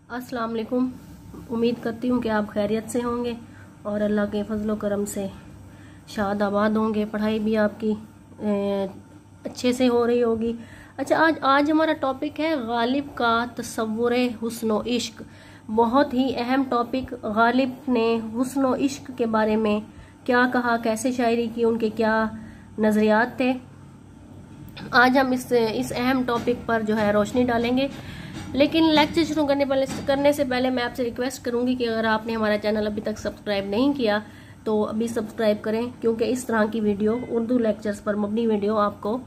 अस्सलाम वालेकुम। उम्मीद करती हूँ कि आप खैरियत से होंगे और अल्लाह के फजलो करम से शाद आबाद होंगे। पढ़ाई भी आपकी अच्छे से हो रही होगी। अच्छा, आज हमारा टॉपिक है गालिब का तसव्वुर हुस्न व इश्क। बहुत ही अहम टॉपिक। गालिब ने हुस्न व इश्क के बारे में क्या कहा, कैसे शायरी की, उनके क्या नज़रियात थे। आज हम इस अहम टॉपिक पर जो है रोशनी डालेंगे। लेकिन लेक्चर शुरू करने से पहले मैं आपसे रिक्वेस्ट करूंगी कि अगर आपने हमारा चैनल अभी तक सब्सक्राइब नहीं किया तो अभी सब्सक्राइब करें, क्योंकि इस तरह की वीडियो, उर्दू लेक्चर्स पर मबनी वीडियो आपको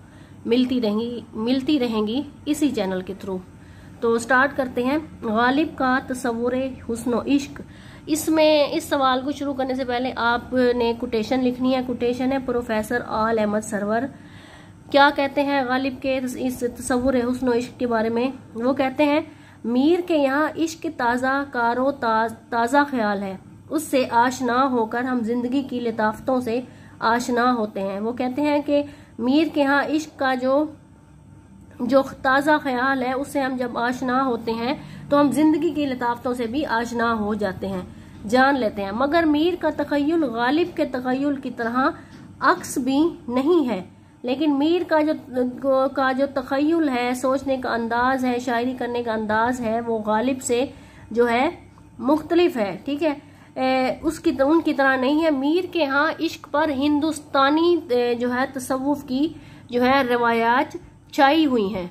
मिलती रहेंगी इसी चैनल के थ्रू। तो स्टार्ट करते हैं। गालिब का तसव्वुर हुस्न व इश्क। इसमें इस सवाल को शुरू करने से पहले आपने कोटेशन लिखनी है। कोटेशन है प्रोफेसर आल अहमद सरवर। क्या कहते हैं गालिब के इस तसव्वुर हुस्न व इश्क के बारे में? वो कहते हैं, मीर के यहाँ इश्क ताज़ा कारो ताज़ा ख्याल है, उससे आशना होकर हम जिंदगी की लताफ़तों से आशना होते हैं। वो कहते हैं कि मीर के यहाँ इश्क का जो ताज़ा ख्याल है, उससे हम जब आशना होते हैं तो हम जिंदगी की लताफ़तों से भी आशना हो जाते हैं, जान लेते हैं। मगर मीर का तख़य्युल गालिब के तख़य्युल की तरह अक्स भी नहीं है। लेकिन मीर का जो तख़य्युल है, सोचने का अंदाज है, शायरी करने का अंदाज है, वो गालिब से जो है मुख्तलिफ है। ठीक है, उनकी तरह नहीं है। मीर के यहाँ इश्क पर हिंदुस्तानी जो है तसव्वुफ की जो है रवायात छाई हुई हैं।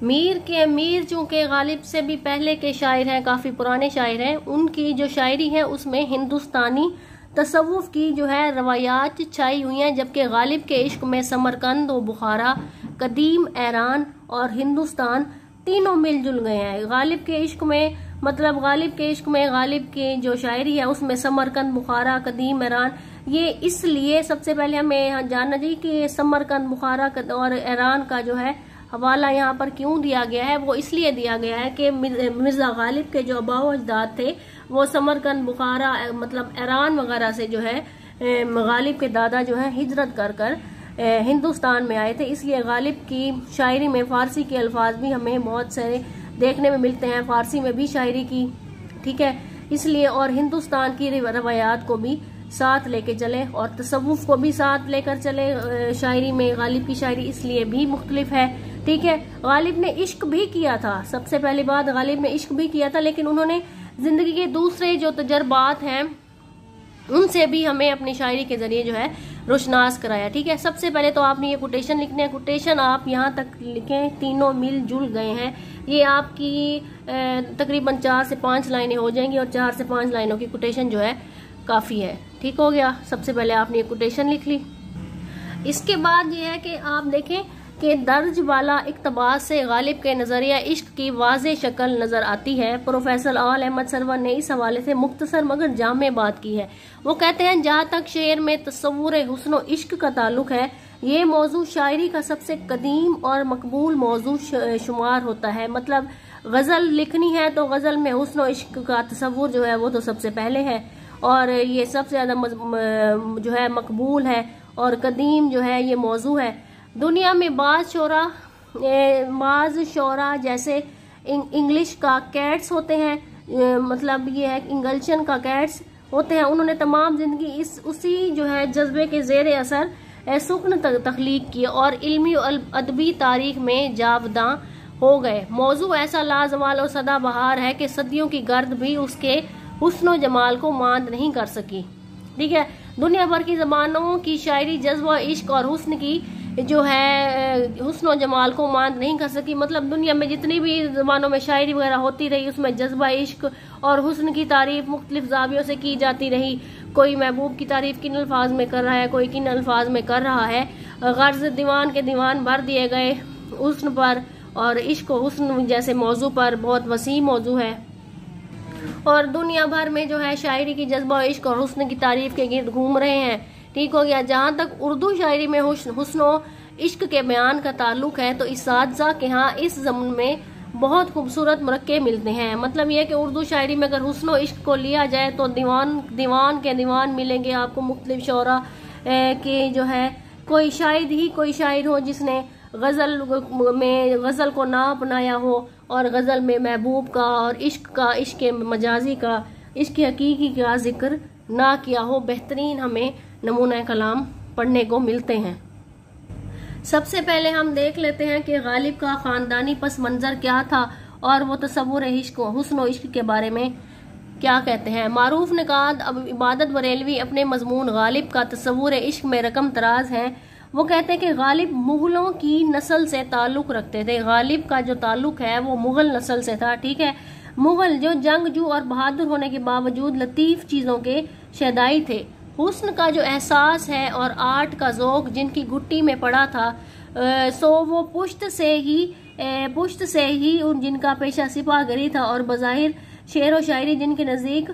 मीर चूंकि गालिब से भी पहले के शायर हैं, काफी पुराने शायर हैं, उनकी जो शायरी है उसमें हिंदुस्तानी तसव्वुफ की जो है रवायात छाई हुई हैं, जबकि गालिब के इश्क में समरकंद और बुखारा, कदीम ईरान और हिंदुस्तान तीनों मिलजुल गए हैं। गालिब के इश्क में गालिब की जो शायरी है उसमें समरकंद, बुखारा, कदीम ईरान, ये इसलिए सबसे पहले हमें जानना चाहिए कि समरकंद, बुखारा और ईरान का जो है हवाला यहाँ पर क्यों दिया गया है। वो इसलिए दिया गया है कि मिर्जा गालिब के जो आबाओ अजदाद थे वो समरकंद, बुखारा मतलब ईरान वगैरह से जो है गालिब के दादा जो है हिजरत कर हिंदुस्तान में आए थे। इसलिए गालिब की शायरी में फारसी के अल्फाज भी हमें बहुत सारे देखने में मिलते हैं, फारसी में भी शायरी की। ठीक है, इसलिए और हिंदुस्तान की रवायात को भी साथ लेके चले और तसव्वुफ को भी साथ लेकर चले शायरी में। गालिब की शायरी इसलिए भी मुख्तलिफ है। ठीक है, गालिब ने इश्क भी किया था। सबसे पहली बात, गालिब ने इश्क भी किया था, लेकिन उन्होंने जिंदगी के दूसरे जो तजर्बात हैं उनसे भी हमें अपनी शायरी के जरिए जो है रोशनास कराया। ठीक है, सबसे पहले तो आपने ये कोटेशन लिखने हैं। कोटेशन आप यहाँ तक लिखें, तीनों मिलजुल गए हैं। ये आपकी तकरीबन 4 से 5 लाइनें हो जाएंगी और 4 से 5 लाइनों की कोटेशन जो है काफ़ी है। ठीक हो गया, सबसे पहले आपने ये कोटेशन लिख ली। इसके बाद ये है कि आप देखें कि दर्ज वाला इक़्तिबास से गालिब के नज़रिया इश्क की वाज़े शक्ल नज़र आती है। प्रोफेसर आल अहमद सरवर ने इस हवाले से मुख्तसर मगर जामे बात की है। वो कहते हैं, जहाँ तक शेर में तसव्वुर हुस्न व इश्क का ताल्लुक है, ये मौजू शायरी का सबसे कदीम और मकबूल मौजू शुमार होता है। मतलब गज़ल लिखनी है तो गज़ल में हुस्न व इश्क का तसव्वुर जो है वो तो सबसे पहले है और ये सबसे ज़्यादा जो है मकबूल है और कदीम जो है ये मौजू है। दुनिया में बाज़ शोरा जैसे इंग्लिश का कैट्स होते हैं, मतलब ये है इंगल्शन का कैट्स होते हैं, उन्होंने तमाम जिंदगी उसी जो है जज्बे के ज़ेर असर सुकन तख्लीक की और इल्मी और अदबी तारीख में जावदां हो गए। मौजू ऐसा लाजवाल और सदाबहार है कि सदियों की गर्द भी उसके हुस्न व जमाल को मांद नहीं कर सकी। ठीक है, दुनिया भर की ज़बानों की शायरी जज्बा, इश्क और हुस्न की जो है हुस्न व जमाल को मांद नहीं कर सकी। मतलब दुनिया में जितनी भी ज़बानों में शायरी वगैरह होती रही, उसमें जज्बा, इश्क और हुस्न की तारीफ मुख्तलिफ ज़ावियों से की जाती रही। कोई महबूब की तारीफ किन अल्फाज में कर रहा है, कोई किन अल्फाज में कर रहा है। गर्ज दीवान के दीवान भर दिए गए हुस्न पर और इश्क व हुस्न जैसे मौजू पर। बहुत वसी मौजू है और दुनिया भर में जो है शायरी की जज्बा, इश्क और हुस्न की तारीफ के गिर्द घूम रहे हैं। ठीक हो गया। जहाँ तक उर्दू शायरी में हुस्न व इश्क के बयान का ताल्लुक है तो इसातिज़ा के यहाँ इस ज़मन में बहुत खूबसूरत मुरक्के मिलते हैं। मतलब यह कि उर्दू शायरी में अगर हुस्न व इश्क को लिया जाए तो दीवान के दीवान मिलेंगे आपको, मुख्तलिफ शोरा के जो है कोई शायद ही कोई शायर हो जिसने गज़ल को ना अपनाया हो और गज़ल में महबूब का और इश्क मजाजी का, इश्क हकीकी का जिक्र ना किया हो। बेहतरीन हमें नमूना कलाम पढ़ने को मिलते हैं। सबसे पहले हम देख लेते हैं कि गालिब का ख़ानदानी पस मंज़र क्या था और वो तसव्वुर इश्क, हुस्न और इश्क के बारे में क्या कहते हैं। मारूफ ने कहा, अब इबादत बरेलवी अपने मजमून गालिब का तसव्वुर इश्क में रकम तराज है। वो कहते हैं कि गालिब मुगलों की नस्ल से ताल्लुक़ रखते थे। गालिब का जो ताल्लुक़ है वो मुग़ल नस्ल से था, ठीक है। मुग़ल जो जंगजू और बहादुर होने के बावजूद लतीफ़ चीज़ों के शहदाई थे। हुस्न का जो एहसास है और आर्ट का ज़ौक़ जिनकी गुट्टी में पड़ा था, सो वो पुश्त से ही उन जिनका पेशा सिपाहगरी था और बज़ाहिर शेर व शायरी जिनके नज़दीक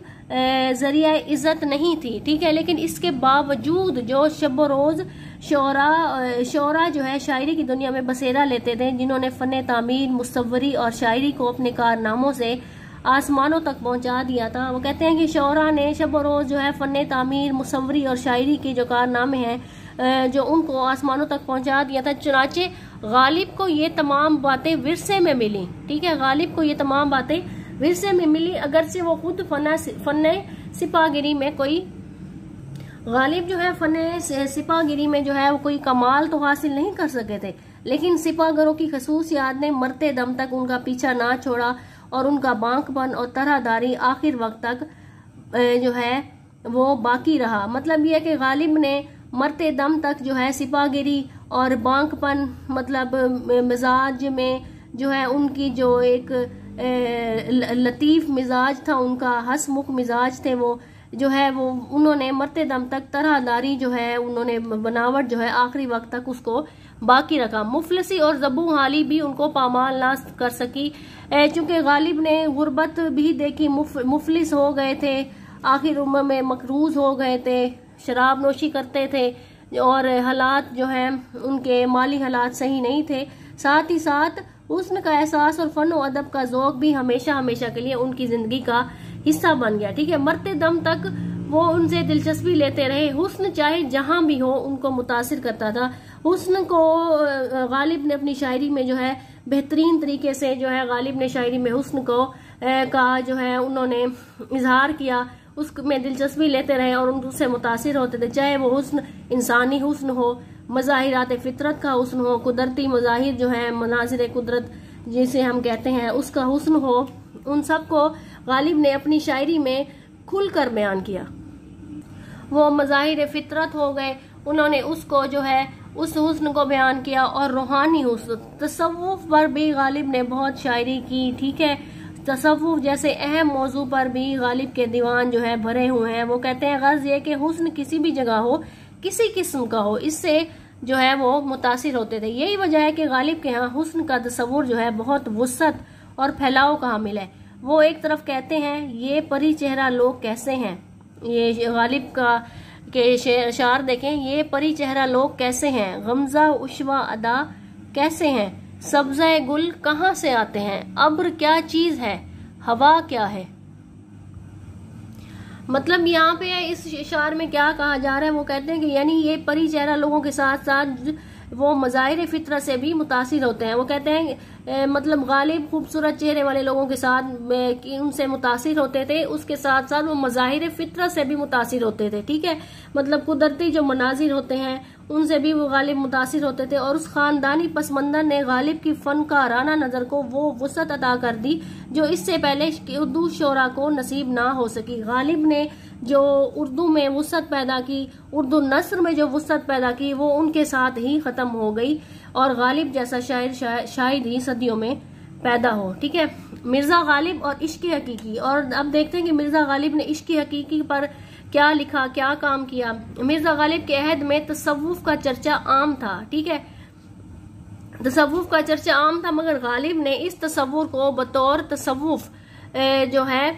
ज़रिया इज़्ज़त नहीं थी, ठीक है। लेकिन इसके बावजूद जो शब रोज़ शोरा जो है शायरी की दुनिया में बसेरा लेते थे, जिन्होंने फ़न तामीर, मुसव्वरी और शायरी को अपने कारनामों से आसमानों तक पहुंचा दिया था। वो कहते हैं कि शोरा ने शब रोज़ जो है फ़न तामीर, मुसव्वरी और शायरी के जो कारनामे हैं जो उनको आसमानों तक पहुंचा दिया था। चुनाचे गालिब को ये तमाम बातें विरसे में मिली, ठीक है। गालिब को ये तमाम बातें विरसे में मिली, अगर से वो खुद फन सिपाहगिरी में कोई, गालिब जो है फन सिपाहगिरी में जो है वो कोई कमाल तो हासिल नहीं कर सके थे, लेकिन सिपाहगरों की खसूसियात ने मरते दम तक उनका पीछा ना छोड़ा और उनका बांकपन और तरहदारी आखिर वक्त तक जो है वो बाकी रहा। मतलब यह कि गालिब ने मरते दम तक जो है सिपाहगिरी और बांकपन, मतलब मिजाज में जो है उनकी जो एक लतीफ़ मिजाज था, उनका हंसमुख मिजाज थे, वो जो है वो उन्होंने मरते दम तक तरहदारी जो है उन्होंने बनावट जो है आखिरी वक्त तक उसको बाकी रखा। मुफलिसी और ज़बू हाली भी उनको पामाल ना कर सकी, चूँकि गालिब ने गुर्बत भी देखी, मुफलिस हो गए थे, आखिर उम्र में मकरूज हो गए थे, शराब नोशी करते थे और हालात जो है उनके माली हालात सही नहीं थे। साथ ही साथ हुस्न का एहसास और फन और अदब का ज़ौक़ भी हमेशा हमेशा के लिए उनकी ज़िंदगी का हिस्सा बन गया, ठीक है। मरते दम तक वो उनसे दिलचस्पी लेते रहे। हुस्न चाहे जहां भी हो उनको मुतासिर करता था। हुस्न को गालिब ने अपनी शायरी में जो है बेहतरीन तरीके से जो है गालिब ने शायरी में हुस्न को का जो है उन्होंने इजहार किया, उसमें दिलचस्पी लेते रहे और उनसे मुतासिर होते थे। चाहे वो हुस्न इंसानी हुस्न हो, मज़ाहिरात फितरत का हुस्न हो, कुदरती मज़ाहिर जो है मनाजिर कुदरत जिसे हम कहते हैं उसका हुस्न हो, उन सब को गालिब ने अपनी शायरी में खुलकर बयान किया। वो मज़ाहिर फितरत हो गए, उन्होंने उसको जो है उस हुस्न को बयान किया। और रूहानी हुस्न, तसव्वुफ पर भी गालिब ने बहुत शायरी की, ठीक है। तसव्वुफ जैसे अहम मौजू पर भी गालिब के दीवान जो है भरे हुए हैं। वो कहते हैं गर्ज ये कि हुस्न किसी भी जगह हो, किसी किस्म का हो, इससे जो है वो मुतासिर होते थे। यही वजह है कि गालिब के यहाँ हुस्न का तसव्वुर जो है बहुत वुसअत और फैलाव का हामिल है। वो एक तरफ कहते हैं ये परी चेहरा लोग कैसे हैं, ये गालिब का के शार देखें, ये परी चेहरा लोग कैसे हैं, गमजा उश्वा अदा कैसे हैं, सब्ज़े गुल कहाँ से आते हैं, अब्र क्या चीज़ है, हवा क्या है। मतलब यहाँ पे इस इशार में क्या कहा जा रहा है, वो कहते हैं कि यानी ये परी चेहरा लोगों के साथ साथ वो मज़ाहिर फितरत से भी मुतासिर होते हैं। वो कहते हैं मतलब गालिब खूबसूरत चेहरे वाले लोगों के साथ उनसे मुतासिर होते थे, उसके साथ साथ वो मज़ाहिर फितरत से भी मुतासिर होते थे, ठीक है। मतलब कुदरती जो मनाजिर होते हैं उनसे भी वो गालिब मुतासिर होते थे। और उस ख़ानदानी पसमंदर ने गालिब की फ़नकाराना नज़र को वो वुसअत अता कर दी जो इससे पहले उर्दू शोरा को नसीब ना हो सकी। गालिब ने जो उर्दू में वुसअत पैदा की, उर्दू नस्र में जो वुसअत पैदा की, वो उनके साथ ही ख़त्म हो गई और गालिब जैसा शायर शायद ही सदियों में पैदा हो, ठीक है। मिर्ज़ा गालिब और इश्क़ हकीकी। और अब देखते हैं कि मिर्ज़ा गालिब ने इश्क़ हकीकी पर क्या लिखा, क्या काम किया। मिर्ज़ा गालिब के अहद में तसव्वुफ का चर्चा आम था, ठीक है। तसव्वुफ का चर्चा आम था, मगर गालिब ने इस तसव्वुर को बतौर तसव्वुफ जो है,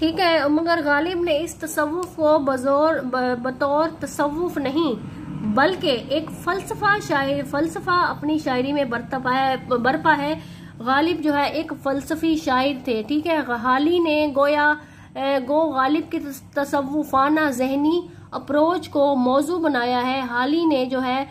ठीक है, मगर गालिब ने इस तसव्वुफ को बतौर तसव्वुफ नहीं बल्कि एक फलसफा अपनी शायरी में बरपा है। गालिब जो है एक फलसफी शायर थे, ठीक है। हाली ने गो गालिब की तसव्वुफाना जहनी अप्रोच को मौजू बनाया है। हाली ने जो है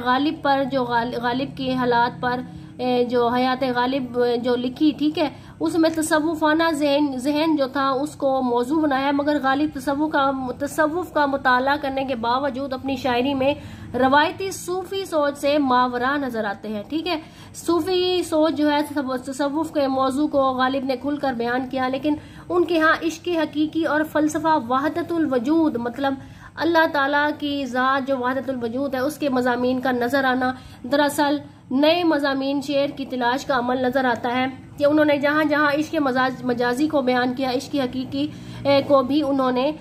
गालिब पर, जो गालिब के हालात पर जो हयात गालिब जो लिखी, ठीक है, उसमें तसव्वुफाना जहन जो था उसको मौजू बनाया, मगर गालिब तसव्वुफ का मुताला करने के बावजूद अपनी शायरी में रवायती सूफी सोच से मावरा नजर आते हैं। ठीक है, सूफी सोच जो है तसव्वुफ के मौजू को गालिब ने खुलकर बयान किया, लेकिन उनके यहाँ इश्क हकीकी और फलसफा वहदतुल वजूद, मतलब अल्लाह ताला की ज़ात जो वहदतुल वजूद है उसके मज़ामीन का नजर आना, दरअसल नए मज़ामीन शेर की तलाश का अमल नजर आता है कि उन्होंने जहाँ जहाँ इश्क मजाजी को बयान किया, इश्क हकीकी को भी उन्होंने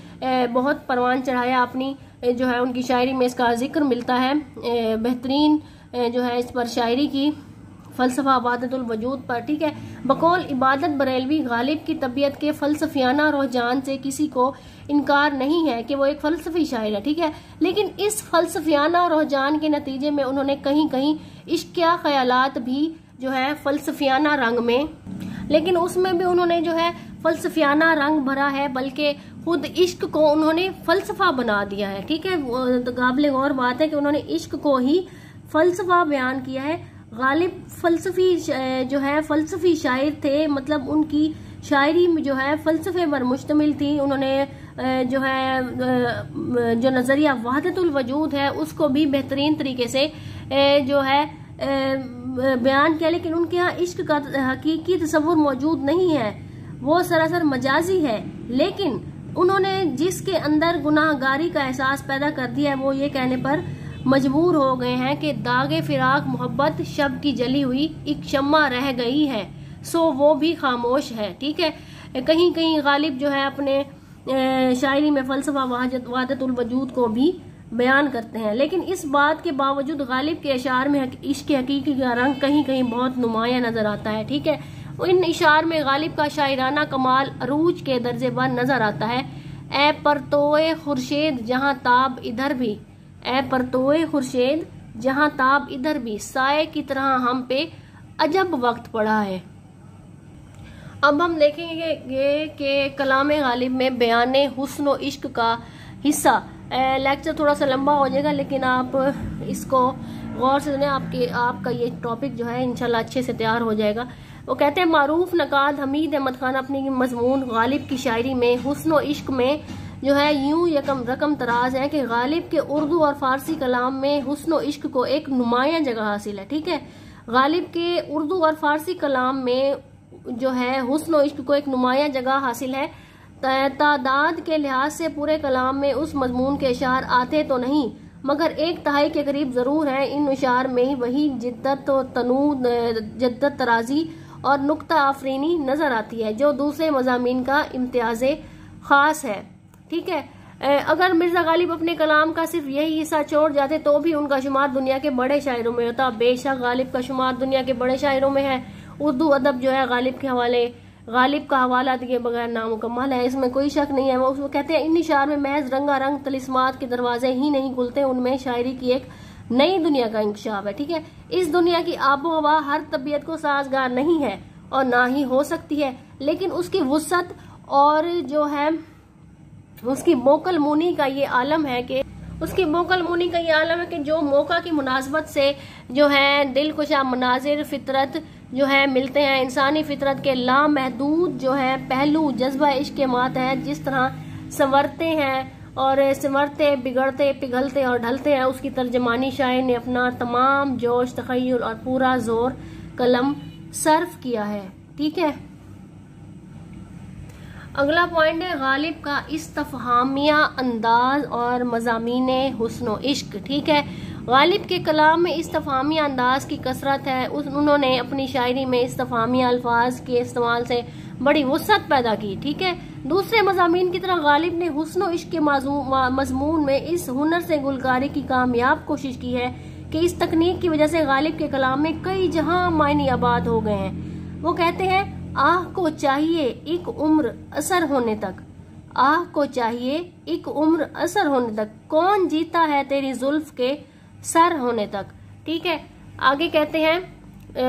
बहुत परवान चढ़ाया। अपनी जो है उनकी शायरी में इसका जिक्र मिलता है। बेहतरीन जो है इस पर शायरी की फलसफा वहदतुल वजूद पर, ठीक है। बकौल इबादत बरेलवी गालिब की तबीयत के फलसफियाना रुझान से किसी को इनकार नहीं है कि वो एक फलसफी शायर है, ठीक है, लेकिन इस फलसफियाना रुझान के नतीजे में उन्होंने कहीं कहीं इश्किया ख्यालात भी जो है फलसफियाना रंग में, लेकिन उसमें भी उन्होंने जो है फलसफियाना रंग भरा है, बल्कि खुद इश्क को उन्होंने फलसफा बना दिया है। ठीक है, काबिल गौर बात है कि उन्होंने इश्क को ही फलसफा बयान किया है। गालिब फलसफी शायर थे, मतलब उनकी शायरी में जो है फलसफे पर मुश्तमिल थी। उन्होंने जो है जो नजरिया वहदतुल वजूद है उसको भी बेहतरीन तरीके से जो है बयान किया, लेकिन उनके यहाँ इश्क का हकीकी तस्वुर मौजूद नहीं है, वो सरासर मजाजी है। लेकिन उन्होंने जिसके अंदर गुनाहगारी का एहसास पैदा कर दिया है वो ये कहने पर मजबूर हो गए हैं कि दागे फिराक मोहब्बत शब की जली हुई एक शम्मा रह गई है, सो वो भी खामोश है। ठीक है, कहीं कहीं गालिब जो है अपने शायरी में फलसफा वहदतुल वजूद को भी बयान करते हैं, लेकिन इस बात के बावजूद गालिब के अशार में इश्क हकीकी का रंग कहीं कहीं बहुत नुमाया नजर आता है। ठीक है, इन इशार में गालिब का शायराना कमाल अरूज के दर्जे पर नजर आता है। ए परतोए खुर्शीद जहां ताब इधर भी, ए परतोए खुर्शीद जहां ताब इधर भी, साए की तरह हम पे अजब वक्त पड़ा है। अब हम देखेंगे कि कलाम गालिब में बयाने हुस्न व इश्क का हिस्सा, लेक्चर थोड़ा सा लंबा हो जाएगा, लेकिन आप इसको गौर से सुने, आपका ये टॉपिक जो है इंशाल्लाह अच्छे से तैयार हो जाएगा। वो कहते हैं मारूफ नकाद हमीद अहमद खान अपनी मजमून गालिब की शायरी में हुस्न व इश्क में जो है यूं रकम तराज है कि गालिब के उर्दू और फारसी कलाम में हुस्न व इश्क को एक नुमाया जगह हासिल है। ठीक है, गालिब के उर्दू और फारसी कलाम में जो है हुस्न व इश्क को एक नुमाया जगह हासिल है। तादाद के लिहाज से पूरे कलाम में उस मजमून के इशार आते तो नहीं, मगर एक तिहाई के करीब जरूर हैं। इन इशार में वही जिद्दत और जद्दत तराजी और नुक्ता आफरीनी नजर आती है जो दूसरे मजामीन का इम्तियाज खास है। ठीक है, अगर मिर्जा गालिब अपने कलाम का सिर्फ यही हिस्सा छोड़ जाते तो भी उनका शुमार दुनिया के बड़े शायरों में होता। बेशक गालिब का शुमार दुनिया के बड़े शायरों में है। उर्दू अदब जो है गालिब का हवाला दिए बगैर नामुकम्मल है, इसमें कोई शक नहीं है। वो कहते हैं इन इशार में महज रंगारंग तलिस्मात के दरवाजे ही नहीं खुलते, उनमें शायरी की एक नई दुनिया का इंकशाफ है। ठीक है, इस दुनिया की आबो हवा हर तबीयत को साजगार नहीं है और ना ही हो सकती है, लेकिन उसकी वुसअत और जो है उसकी मोकल मुनी का ये आलम है कि जो मौका की मुनासबत से जो है दिलकुशा मनाजिर फितरत जो है मिलते हैं। इंसानी फितरत के लामहदूद जो है पहलू जज्बा इश्क के मातहत जिस तरह संवरते हैं और संवरते बिगड़ते पिघलते और ढलते हैं, उसकी तर्जमानी शायर ने अपना तमाम जोश तखय्युल और पूरा जोर कलम सर्फ किया है। ठीक है, अगला पॉइंट है गालिब का इस्तफहामिया अंदाज और मज़ामीने हुस्न व इश्क। ठीक है, गालिब के कलाम में इस्तफहामिया अंदाज की कसरत है। उन्होंने अपनी शायरी में इस्तफहामिया अल्फाज के इस्तेमाल से बड़ी वुसअत पैदा की। ठीक है, दूसरे मज़ामीन की तरह गालिब ने हुस्न व इश्क के मजमून में इस हुनर से गुलकारी की कामयाब कोशिश की है कि इस तकनीक की वजह से गालिब के कलाम में कई जहां मायने आबाद हो गए हैं। वो कहते हैं आह को चाहिए एक उम्र असर होने तक, आह को चाहिए एक उम्र असर होने तक, कौन जीता है तेरी जुल्फ के सर होने तक। ठीक है, आगे कहते हैं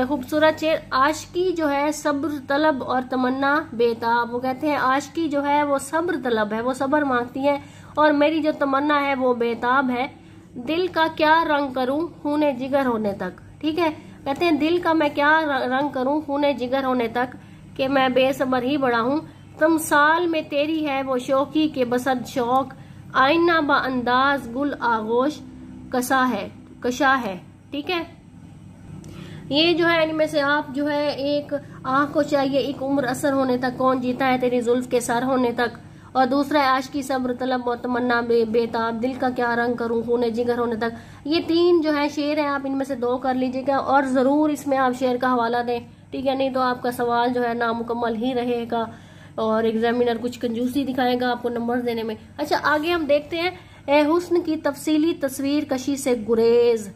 खूबसूरत शेर, आशिकी जो है सब्र तलब और तमन्ना बेताब। वो कहते हैं आशिकी जो है वो सब्र तलब है, वो सब्र मांगती है और मेरी जो तमन्ना है वो बेताब है। दिल का क्या रंग करूं खूने जिगर होने तक। ठीक है, कहते हैं दिल का मैं क्या रंग करूं खूने जिगर होने तक, कि मैं बेसब्र ही बड़ा हूं। तमसाल में तेरी है वो शौकी के बसद शौक, आईना बा अंदाज गुल आगोश कशा है। ठीक है, ये जो है इनमें से आप जो है एक आंख को चाहिए एक उम्र असर होने तक, कौन जीता है तेरी जुल्फ के सर होने तक, और दूसरा है आशिकी सब्र तलब और तमन्ना बेताब, दिल का क्या रंग करूं खूने जिगर होने तक। ये 3 जो है शेर हैं, आप इनमें से 2 कर लीजिएगा और जरूर इसमें आप शेर का हवाला दें। ठीक है, नहीं तो आपका सवाल जो है नामुकम्मल ही रहेगा और एग्जामिनर कुछ कंजूसी दिखाएगा आपको नंबर देने में। अच्छा, आगे हम देखते हैं हुस्न की तफसीली तस्वीर कशी से गुरेज।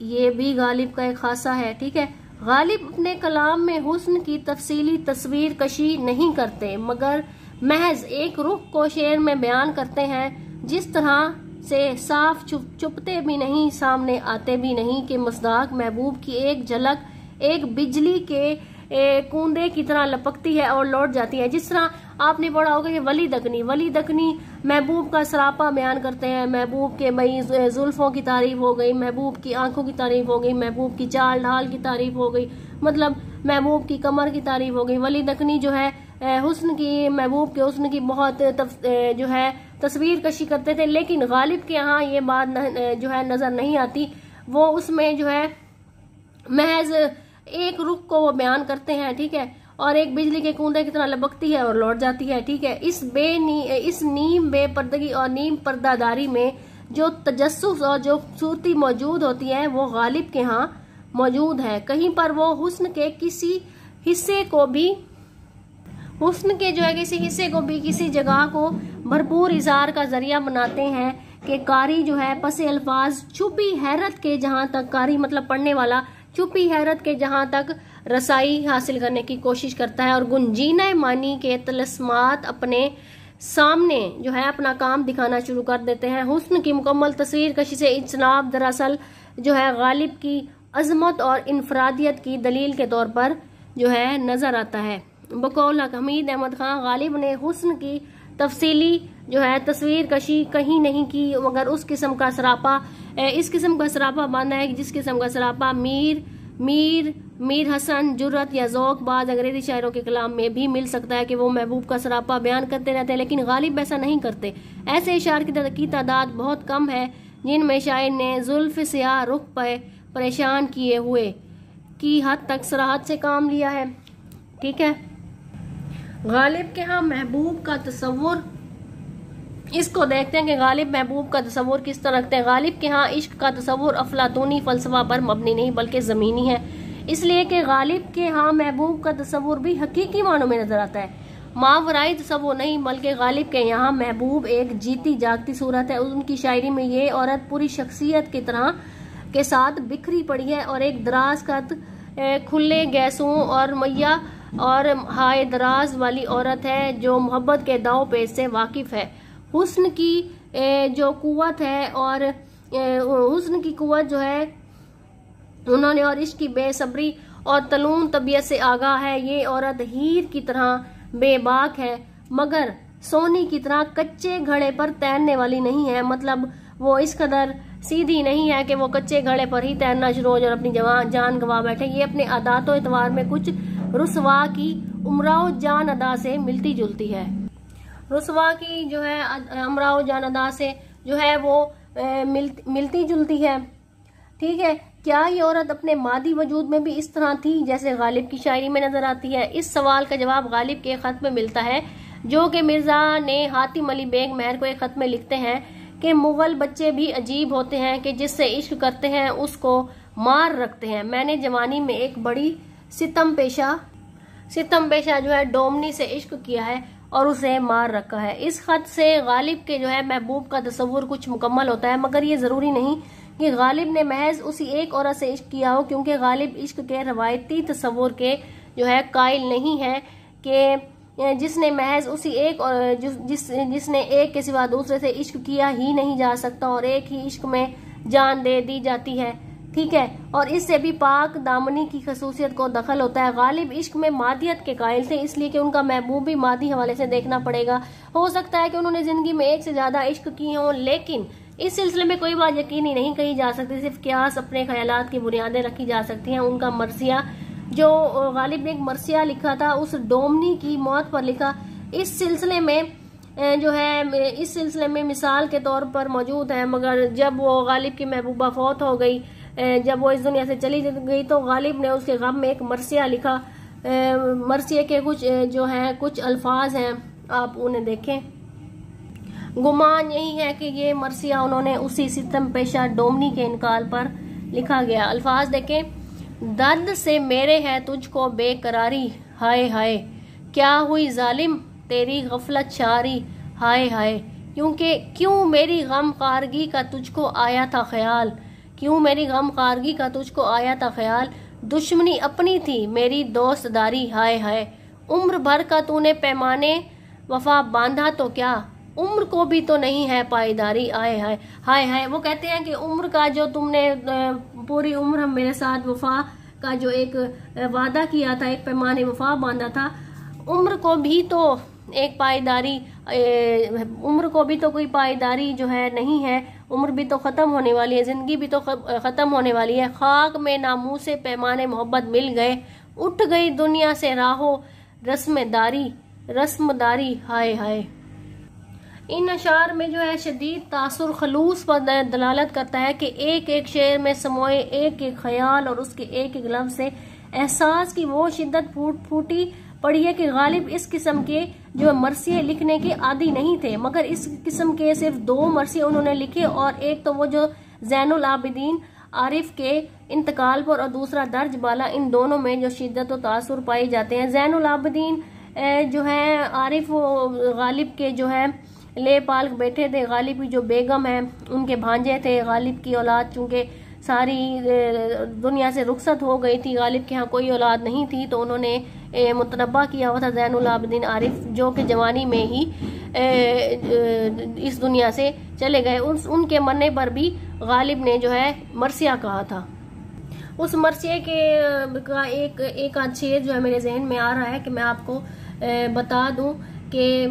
ये भी गालिब का एक खासा है। ठीक है, गालिब अपने कलाम में हुस्न की तफसीली तस्वीर कशी नहीं करते, मगर महज एक रुख को शेर में बयान करते हैं, जिस तरह से साफ चुपते भी नहीं सामने आते भी नहीं, कि मसदाक महबूब की एक झलक एक बिजली के कूंदे की तरह लपकती है और लौट जाती है। जिस तरह आपने पढ़ा होगा कि वली दकनी महबूब का सरापा बयान करते हैं, महबूब के भाई जुल्फों की तारीफ हो गई, महबूब की आंखों की तारीफ हो गई, महबूब की चाल ढाल की तारीफ हो गई, मतलब महबूब की कमर की तारीफ हो गई। वली दकनी जो है हुस्न की, महबूब के हुस्न की बहुत जो है तस्वीर कशी करते थे, लेकिन गालिब के यहाँ ये बात जो है नजर नहीं आती। वो उसमें जो है महज एक रुख को वो बयान करते हैं। ठीक है, और एक बिजली के कूंदे की तरह लपकती है और लौट जाती है। ठीक है, इस नीम बेपर्दगी और नीम पर्दादारी में जो तजस्सुस और जो खूबसूरती मौजूद होती है वो गालिब के यहाँ मौजूद है। कहीं पर वो हुस्न के किसी हिस्से को भी किसी जगह को भरपूर इज़हार का जरिया बनाते हैं, कि कारी जो है पसे अल्फाज छुपी हैरत के जहां तक, कारी मतलब पढ़ने वाला, छुपी हैरत के जहां तक रसाई हासिल करने की कोशिश करता है, और गुंजीना मानी के तलस्मात अपने सामने जो है अपना काम दिखाना शुरू कर देते हैं। हुस्न की मुकम्मल तस्वीर कशी से इज्तनाब दरअसल जो है गालिब की अजमत और इनफरादियत की दलील के तौर पर जो है नजर आता है। बकौल हमीद अहमद खान, गालिब ने हुस्न की तफसीली जो है तस्वीर कशी कहीं नहीं की, मगर उस किस्म का सरापा, इस किस्म का सरापा बांधा है जिस किस्म का सरापा मीर हसन जुर्रत या ज़ौक़ बाज अंग्रेजी शायरों के कलाम में भी मिल सकता है, कि वो महबूब का सरापा बयान करते रहते हैं, लेकिन गालिब ऐसा नहीं करते। ऐसे इशार की तादाद बहुत कम है जिनमें शायर ने जुल्फ सियाह रुख पर परेशान किए हुए की हद तक सराहत से काम लिया है। ठीक है, गालिब के यहाँ महबूब का तस्वुर, इसको देखते हैं कि गालिब महबूब का तस्वुर किस तरह रखते हैं। गालिब के यहाँ इश्क का तस्वुर अफलातूनी फलसफा पर मबनी नहीं बल्कि ज़मीनी है, इसलिए कि गालिब के यहाँ महबूब का तस्वुर भी हकीकी मानों में नजर आता है, मावराई तस्वुर नहीं, बल्कि गालिब के यहाँ महबूब एक जीती जागती सूरत है। उनकी शायरी में ये औरत पूरी शख्सियत की तरह के साथ बिखरी पड़ी है और एक दराज कद, खुले गैसों और मैया और हाय दराज वाली औरत है, जो मोहब्बत के दाव पेच से वाकिफ है। हुस्न की जो कुव्वत है और हुस्न की कुव्वत जो है उन्होंने, और इश्क की बेसब्री और तलून तबीयत से आगाह है। ये औरत हीर की तरह बेबाक है, मगर सोने की तरह कच्चे घड़े पर तैरने वाली नहीं है। मतलब वो इस कदर सीधी नहीं है कि वो कच्चे घड़े पर ही तैरना शुरू हो जाए और अपनी जान गंवा बैठे। ये अपने आदातों एतवार में कुछ रुसवा की उमराओ जान अदा से मिलती जुलती है। रुसवा की जो है उमराओ जान अदा से जो है वो मिलती जुलती है। ठीक है, क्या ये औरत अपने मादी वजूद में भी इस तरह थी जैसे गालिब की शायरी में नजर आती है? इस सवाल का जवाब गालिब के खत में मिलता है, जो कि मिर्जा ने हातिम अली बेग मेहर को एक खत में लिखते हैं कि मुगल बच्चे भी अजीब होते हैं कि जिससे इश्क करते हैं उसको मार रखते हैं। मैंने जवानी में एक बड़ी सितम पेशा जो है डोमनी से इश्क किया है और उसे मार रखा है। इस खत से गालिब के जो है महबूब का तस्वुर कुछ मुकम्मल होता है, मगर ये जरूरी नहीं कि गालिब ने महज उसी एक औरत से इश्क किया हो, क्योंकि गालिब इश्क के रवायती तस्वुर के जो है कायल नहीं है कि जिसने महज उसी एक जिसने एक के सिवा दूसरे से इश्क किया ही नहीं जा सकता और एक ही इश्क में जान दे दी जाती है। ठीक है, और इससे भी पाक दामनी की खसूसियत को दखल होता है। गालिब इश्क में मादियत के कायल थे, इसलिए कि उनका महबूब भी मादी हवाले से देखना पड़ेगा। हो सकता है कि उन्होंने जिंदगी में एक से ज्यादा इश्क किए हों, लेकिन इस सिलसिले में कोई बात यकीनी नहीं कही जा सकती, सिर्फ क्यास अपने ख्यालात की बुनियादें रखी जा सकती हैं। उनका मरसिया, जो गालिब ने एक मरसिया लिखा था, उस डोमनी की मौत पर लिखा। इस सिलसिले में जो है, इस सिलसिले में मिसाल के तौर पर मौजूद है, मगर जब वो गालिब की महबूबा फौत हो गई, जब वो इस दुनिया से चली गई, तो गालिब ने उसके गम में एक मरसिया लिखा। मरसिया के कुछ जो है कुछ अल्फाज हैं, आप उन्हें देखें। गुमान यही है कि ये मरसिया उन्होंने उसी सितम पेशा डोमनी के इनकाल पर लिखा गया। अल्फाज देखें। दर्द से मेरे है तुझको बेकरारी, हाय हाय क्या हुई जालिम तेरी गफलत शारी, हाय हाय क्योंकि क्यों मेरी गम कारगी का तुझको आया था ख्याल, क्यों मेरी गम कारगी का तुझको आया था ख्याल, दुश्मनी अपनी थी मेरी दोस्तदारी, हाय हाय उम्र भर का तूने पैमाने वफा बांधा तो क्या, उम्र को भी तो नहीं है पाईदारी, आए हाय हाय हाय। वो कहते हैं कि उम्र का जो तुमने पूरी उम्र हम मेरे साथ वफा का जो एक वादा किया था, एक पैमाने वफा बांधा था, उम्र को भी तो एक पाईदारी, उम्र को भी तो कोई पाईदारी जो है नहीं है, उम्र भी तो ख़त्म होने वाली है, ज़िंदगी भी तो ख़त्म होने वाली है। खाक में नामूसे पैमाने मोहब्बत मिल गए, उठ गई दुनिया से राहो रस्मदारी, हाय हाय। इन अशार में जो है शदीद तासुर खलूस पर दलालत करता है कि एक एक शेर में समोए एक एक ख्याल और उसके एक एक लफ्ज़ से एहसास की वो शिद्दत फूटी पड़ी है कि गालिब इस किस्म के जो मरसिए लिखने के आदी नहीं थे, मगर इस किस्म के सिर्फ 2 मरसिए उन्होंने लिखे, और एक तो वो जो ज़ैनुल आबिदीन आरिफ के इंतकाल पर और दूसरा दर्ज बाला, इन दोनों में जो शिद्दत और तासुर पाए जाते हैं। ज़ैनुल आबिदीन जो है आरिफ गालिब के जो है ले पालक बेटे थे, गालिब की जो बेगम है उनके भांजे थे। गालिब की औलाद चूंकि सारी दुनिया से रुखसत हो गई थी, गालिब के यहाँ कोई औलाद नहीं थी, तो उन्होंने मुतनब्बा किया हुआ था ज़ैनुल आबिदीन आरिफ, जो कि जवानी में ही इस दुनिया से चले गए। उनके मरने पर भी गालिब ने जो है मरसिया कहा था। उस मरसिया का एक आध शेर जो है मेरे जहन में आ रहा है कि मैं आपको बता दूं कि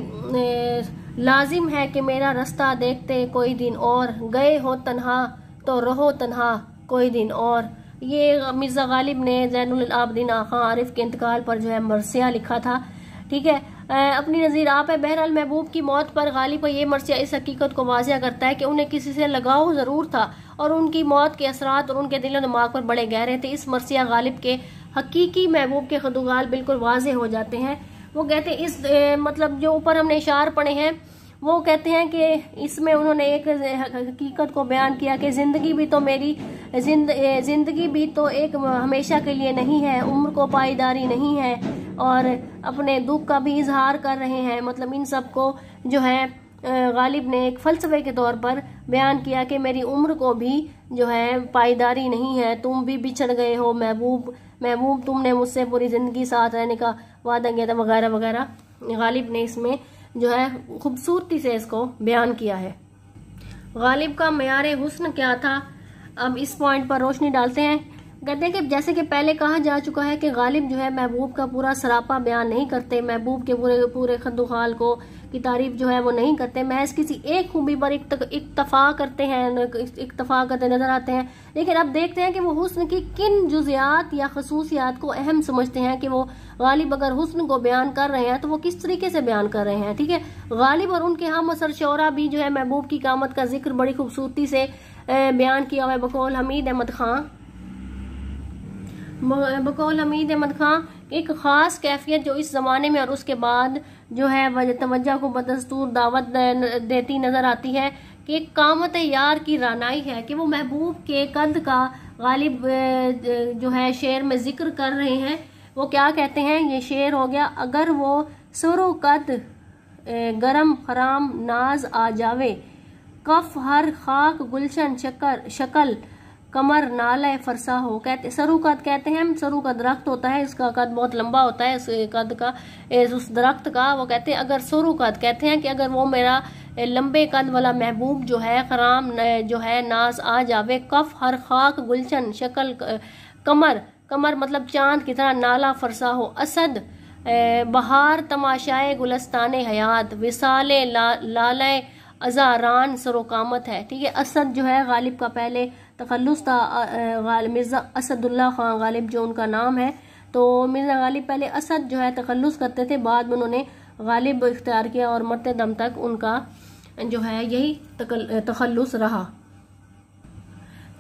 लाजिम है कि मेरा रास्ता देखते कोई दिन और, गए हो तन्हा तो रहो तन्हा कोई दिन और। ये मिर्ज़ा गालिब ने ज़ैनुल आबिदीन आखा आरिफ के इंतकाल पर जो है मरसिया लिखा था, ठीक है। अपनी नज़ीर आप है। बहरहाल महबूब की मौत पर गालिब का ये मरसिया इस हकीकत को वाज़िया करता है कि उन्हें किसी से लगाव ज़रूर था और उनकी मौत के असरात और उनके दिल दिमाग पर बड़े गहरे थे। इस मरसिया गालिब के हकीकी महबूब के खुदुगाल बिल्कुल वाज़े हो जाते हैं। वो कहते हैं इस मतलब जो ऊपर हमने इशार पढ़े हैं, वो कहते हैं कि इसमें उन्होंने एक हकीकत को बयान किया कि ज़िंदगी भी तो मेरी ज़िंदगी भी तो एक हमेशा के लिए नहीं है, उम्र को पाईदारी नहीं है, और अपने दुख का भी इजहार कर रहे हैं। मतलब इन सब को जो है गालिब ने एक फ़लसफ़े के तौर पर बयान किया कि मेरी उम्र को भी जो है पाईदारी नहीं है, तुम भी बिछड़ गए हो महबूब तुमने मुझसे पूरी ज़िंदगी साथ रहने का वादा किया था, वगैरह वगैरह। गालिब ने इसमें जो है खूबसूरती से इसको बयान किया है। गालिब का मेयारे हुस्न क्या था, अब इस पॉइंट पर रोशनी डालते हैं। कहते हैं कि जैसे कि पहले कहा जा चुका है कि गालिब जो है महबूब का पूरा सरापा बयान नहीं करते, महबूब के पूरे खद्दुखाल को की तारीफ जो है वो नहीं करते, महज किसी एक खूबी पर इक्तफा करते नजर आते हैं। लेकिन अब देखते हैं कि वो हुस्न की किन जुज़ियात या खसूसियात को अहम समझते हैं कि वो गालिब अगर हुस्न को बयान कर रहे हैं तो वो किस तरीके से बयान कर रहे हैं, ठीक है। गालिब और उनके हम असर शौरा भी जो है महबूब की कामत का जिक्र बड़ी खूबसूरती से बयान किया हुआ है बकौल हमीद अहमद खां। एक ख़ास कैफियत जो इस ज़माने में और उसके बाद जो है तवज्जो को बदस्तूर दावत देती नज़र आती है कि एक कामत यार की रानाई है कि वो महबूब के कद का गालिब जो है शेर में जिक्र कर रहे हैं। वो क्या कहते हैं, ये शेर हो गया, अगर वो सुरो कद गरम खराम नाज आ जावे, कफ हर खाक गुलशन शक्ल कमर नाले फरसा हो। कहते सरू कद कहते हैं, सरू का दरख्त होता है, इसका कद बहुत लंबा होता है, इस कद का उस दरख्त का। वो कहते हैं अगर सरू कद कहते हैं कि अगर वो मेरा लंबे कद वाला महबूब जो है, खराम जो है नाज आ जावे, कफ हर खाक गुलशन, शक्ल कमर, कमर मतलब चांद की तरह नाला फरसा हो, असद बहार तमाशाए गुलस्ताने हयात, विसाले लाले अजारान सरोकामत है। ठीक है, असद जो है गालिब का पहले तखल्लुस था, मिर्ज़ा असदुल्ला खान गालिब जो उनका नाम है। तो मिर्ज़ा गालिब पहले असद जो है तखल्लुस करते थे, बाद में उन्होंने गालिब इख्तियार किया और मरते दम तक उनका जो है यही तखल्लुस रहा।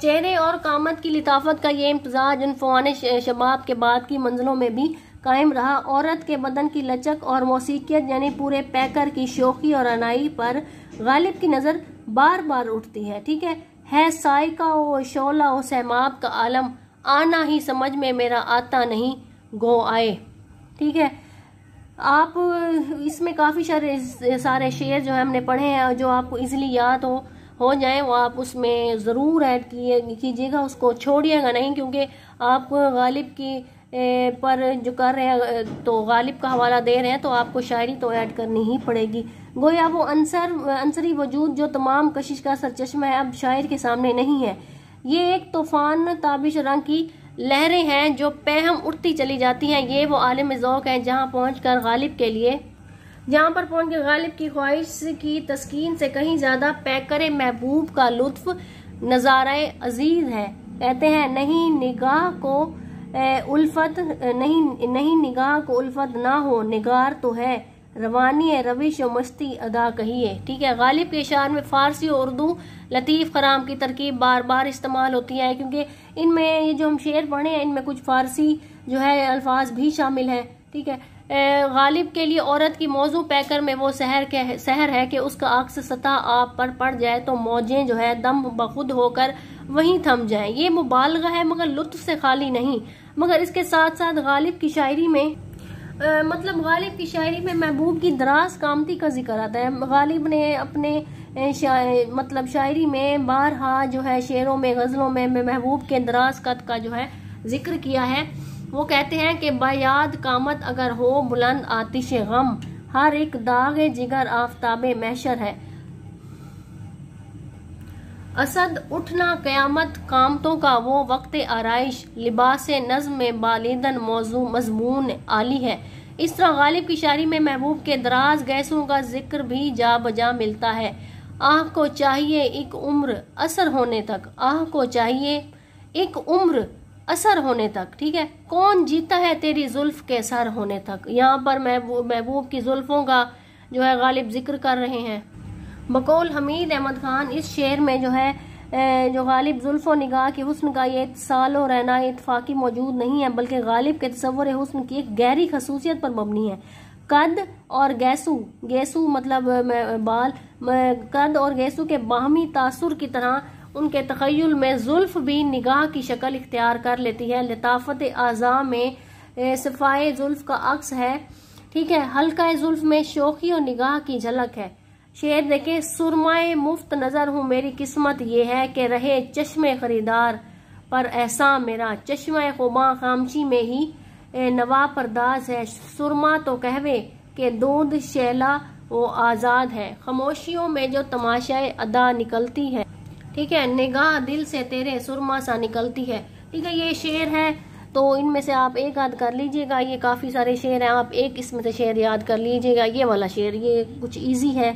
चेहरे और कामत की लिताफत का ये इम्तजाज उनफान शबाब के बाद की मंजिलों में भी कायम रहा। औरत के बदन की लचक और मौसीकियत यानी पूरे पैकर की शोखी और अनाई पर गालिब की नज़र बार बार उठती है। ठीक है साइका ओ शोला ओ सहमाब का आलम, आना ही समझ में मेरा आता नहीं गो आए। ठीक है, आप इसमें काफ़ी सारे शेर जो है हमने पढ़े हैं, जो आपको इजीली याद हो जाए वो आप उसमें ज़रूर ऐड कीजिएगा, उसको छोड़िएगा नहीं, क्योंकि आप गालिब की पर जो कर रहे हैं तो गालिब का हवाला दे रहे हैं तो आपको शायरी तो ऐड करनी ही पड़ेगी। गोया वो अंसरी वजूद जो तमाम कशिश का सरचश्मा है अब शायर के सामने नहीं है। ये एक तूफान ताबिश रंग की लहरें हैं जो पैहम उठती चली जाती हैं। ये वो आलिम ज़ौक़ है जहाँ पहुँचकर गालिब की ख्वाहिश की तस्कीन से कहीं ज़्यादा पैकर महबूब का लुत्फ नज़ारे अजीज है। कहते हैं नहीं निगाह को उल्फत ना हो, निगार तो है रवानी रविश और मस्ती अदा कहिए। ठीक है, गालिब के शार में फारसी और उर्दू लतीफ़ कलाम की तरकीब बार बार इस्तेमाल होती है, क्योंकि इनमें ये जो हम शेर पढ़े हैं इनमें कुछ फारसी जो है अल्फाज भी शामिल हैं। ठीक है, गालिब के लिए औरत की मौजू पैकर में वो सहर है कि उसका अक्स सतह आप पर पड़ जाए तो मौजें जो है दम बखुद होकर वहीं थम जाएं। ये मुबालगा है मगर लुत्फ से खाली नहीं। मगर इसके साथ साथ गालिब की शायरी में गालिब की शायरी में महबूब की दराज कामती का जिक्र आता है। गालिब ने अपने शायरी में बारहा जो है शेरों में गज़लों में महबूब के दराज कद का जो है जिक्र किया है। वो कहते हैं कि बायाद कामत अगर हो बुलंद आतिश गम, हर एक दाग जिगर आफताबे महशर है। असद उठना कयामत कामतों का वो वक्त आराइश, लिबास नज़्म में बालिदन मौजू मजमून आली है। इस तरह गालिब की शायरी में महबूब के दराज गैसों का जिक्र भी जा बजा मिलता है। आह को चाहिए एक उम्र असर होने तक, आह को चाहिए एक उम्र असर होने तक। ठीक है, कौन जीता है तेरी जुल्फ के सर होने तक। यहाँ पर महबूब की जुल्फों का जो है गालिब जिक्र कर रहे हैं। बकौल हमीद अहमद खान इस शेर में जो है जो गालिब जुल्फ़ो निगाह की हुस्न का ये इत्तिसाल और रहना इत्तफाकी मौजूद नहीं है, बल्कि गालिब के तसव्वुर हुस्न की एक गहरी खसूसियत पर मबनी है। कद और गेसू मतलब बाल, कद और गेसू के बाहमी तासुर की तरह उनके तखय्युल में जुल्फ भी निगाह की शक्ल इख्तियार कर लेती है। लताफत आज़ा में सफ़ाए जुल्फ का अक्स है। ठीक है, हल्का जुल्फ में शोखी और निगाह की झलक है। शेर देखे, सुरमाए मुफ्त नजर हूँ मेरी किस्मत ये है कि रहे चश्मे खरीदार पर ऐसा मेरा, चश्मे खुबा खामशी में ही नवा परदाज है। सुरमा तो कहवे के दूध शैला वो आजाद है, खामोशियों में जो तमाशाए अदा निकलती है। ठीक है, निगाह दिल से तेरे सुरमा सा निकलती है। ठीक है, ये शेर है तो इनमें से आप एक याद कर लीजिएगा। ये काफ़ी सारे शेर हैं, आप एक इसमें से शेर याद कर लीजिएगा। ये वाला शेर ये कुछ इजी है,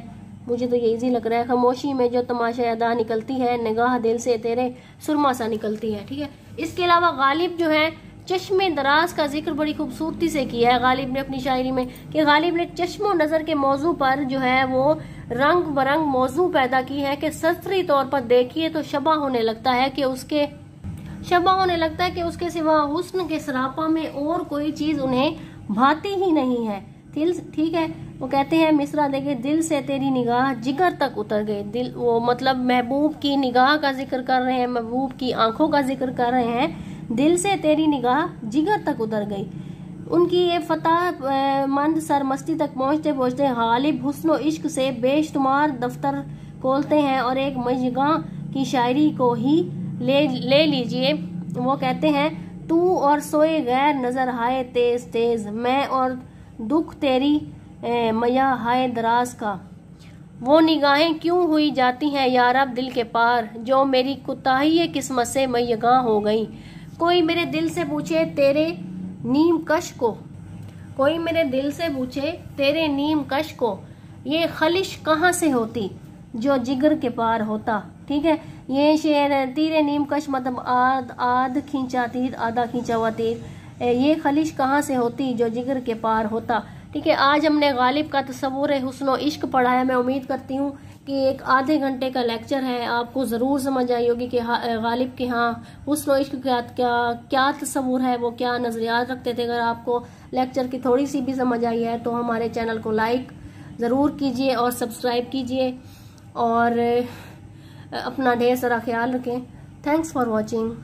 मुझे तो ये इजी लग रहा है। खामोशी में जो तमाशा अदा निकलती है, निगाह दिल से तेरे सुरमा सा निकलती है। ठीक है, इसके अलावा गालिब जो है चश्मे दराज का जिक्र बड़ी खूबसूरती से किया है गालिब ने अपनी शायरी में, कि गालिब ने चश्मो नज़र के मौजू पर जो है वो रंग बरंग मौजू पैदा की है कि सफरी तौर पर देखिए तो शबा होने लगता है कि उसके सिवा हुस्न के सरापा में और कोई चीज उन्हें भाती ही नहीं है। ठीक है, वो कहते हैं मिसरा देखे, दिल से तेरी निगाह जिगर तक उतर गए। दिल वो मतलब महबूब की निगाह का जिक्र कर रहे हैं, महबूब की आंखों का जिक्र कर रहे हैं। दिल से तेरी निगाह जिगर तक उतर गई। उनकी ये फतह मंद सरमस्ती तक पहुँचते पहुँचते गालिब हुस्न इश्क से बेशुमार दफ्तर खोलते हैं और एक मजगा की शायरी को ही ले लीजिए। वो कहते हैं, तू और सोए गैर नजर आए तेज तेज, मैं और दुख तेरी मया हाय दराज का। वो निगाहें क्यों हुई जाती हैं यारब दिल के पार, जो मेरी कुताही किस्मत से मैयगां हो गई। कोई मेरे दिल से पूछे तेरे नीम कश को, कोई मेरे दिल से पूछे तेरे नीम कश को, ये खलिश कहाँ से होती जो जिगर के पार होता। ठीक है, ये शेर है। तीरे नीम कश मतलब आध खींचा तीर, आधा खींचा हुआ तीर। ये खलिश कहाँ से होती जो जिगर के पार होता। ठीक है, आज हमने गालिब का तस्वुर हुस्न इश्क पढ़ा है। मैं उम्मीद करती हूँ कि एक आधे घंटे का लेक्चर है, आपको ज़रूर समझ आई होगी कि गालिब के यहाँ हुस्न इश्क का क्या तस्वुर है, वो क्या नज़रियात रखते थे। अगर आपको लेक्चर की थोड़ी सी भी समझ आई है तो हमारे चैनल को लाइक ज़रूर कीजिए और सब्सक्राइब कीजिए और अपना ढेर सारा ख्याल रखें। Thanks for watching.